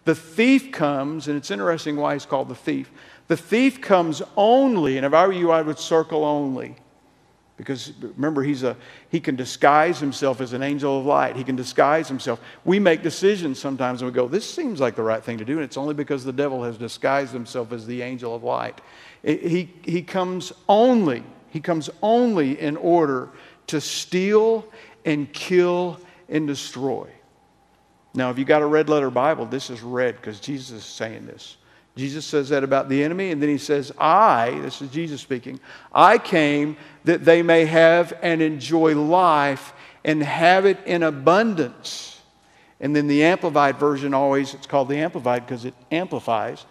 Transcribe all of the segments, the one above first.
The thief comes, and it's interesting why he's called the thief. The thief comes only, and if I were you, I would circle only. Because remember, he can disguise himself as an angel of light. He can disguise himself. We make decisions sometimes and we go, this seems like the right thing to do. And it's only because the devil has disguised himself as the angel of light. He comes only in order to steal and kill and destroy. Now, if you got a red letter Bible, this is red because Jesus is saying this. Jesus says that about the enemy, and then he says, this is Jesus speaking, I came that they may have and enjoy life and have it in abundance. And then the Amplified version it's called the Amplified because it amplifies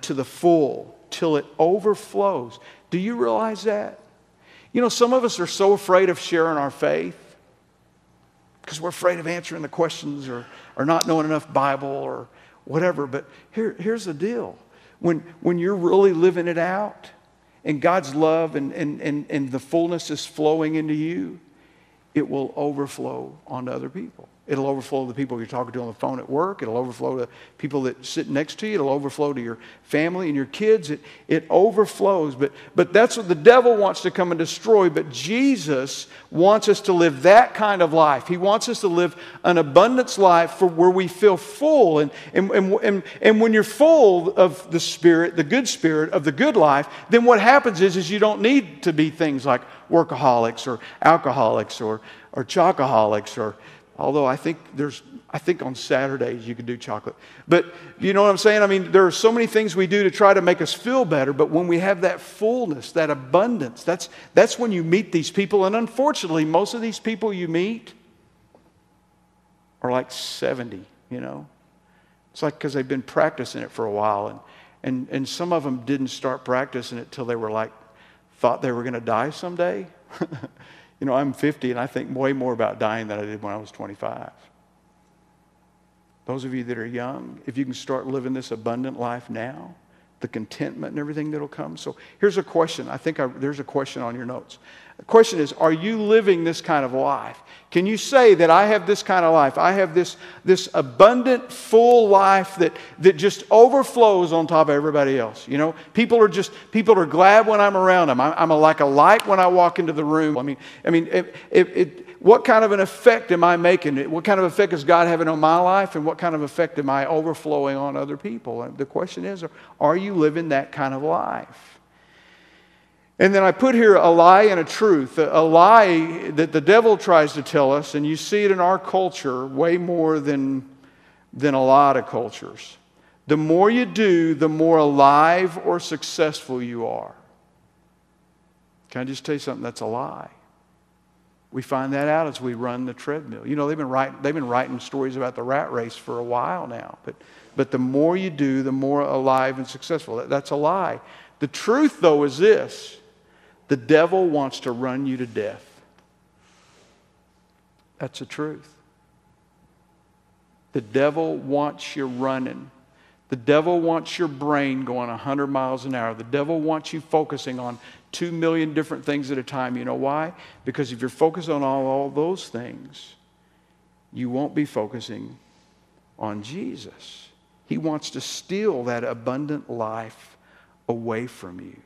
to the full, till it overflows. Do you realize that? You know, some of us are so afraid of sharing our faith because we're afraid of answering the questions or not knowing enough Bible or whatever. But here's the deal. When you're really living it out and God's love and the fullness is flowing into you, it will overflow onto other people. It'll overflow to the people you're talking to on the phone at work. It'll overflow to people that sit next to you. It'll overflow to your family and your kids. It overflows. But that's what the devil wants to come and destroy. But Jesus wants us to live that kind of life. He wants us to live an abundance life where we feel full. And when you're full of the Spirit, the good Spirit of the good life, then what happens is you don't need to be things like workaholics or alcoholics or chocoholics although I think on Saturdays you can do chocolate. But you know what I'm saying? I mean, there are so many things we do to try to make us feel better, but when we have that fullness, that abundance, that's when you meet these people. And unfortunately, most of these people you meet are like 70, you know. It's like because they've been practicing it for a while. And some of them didn't start practicing it till they were thought they were going to die someday. You know, I'm 50 and I think way more about dying than I did when I was 25. Those of you that are young, if you can start living this abundant life now, the contentment and everything that'll come. So here's a question. There's a question on your notes. The question is, are you living this kind of life? Can you say that I have this kind of life? I have this abundant, full life that just overflows on top of everybody else. You know, people are glad when I'm around them. I'm like a light when I walk into the room. I mean, what kind of an effect am I making? What kind of effect is God having on my life? And what kind of effect am I overflowing on other people? And the question is, are you living that kind of life? And then I put here a lie and a truth. A lie that the devil tries to tell us, and you see it in our culture way more than a lot of cultures. The more you do, the more alive or successful you are. Can I just tell you something? That's a lie. We find that out as we run the treadmill. You know, they've been writing stories about the rat race for a while now. But the more you do, the more alive and successful. That's a lie. The truth, though, is this. The devil wants to run you to death. That's the truth. The devil wants you running. The devil wants your brain going 100 miles an hour. The devil wants you focusing on 2 million different things at a time. You know why? Because if you're focused on all those things, you won't be focusing on Jesus. He wants to steal that abundant life away from you.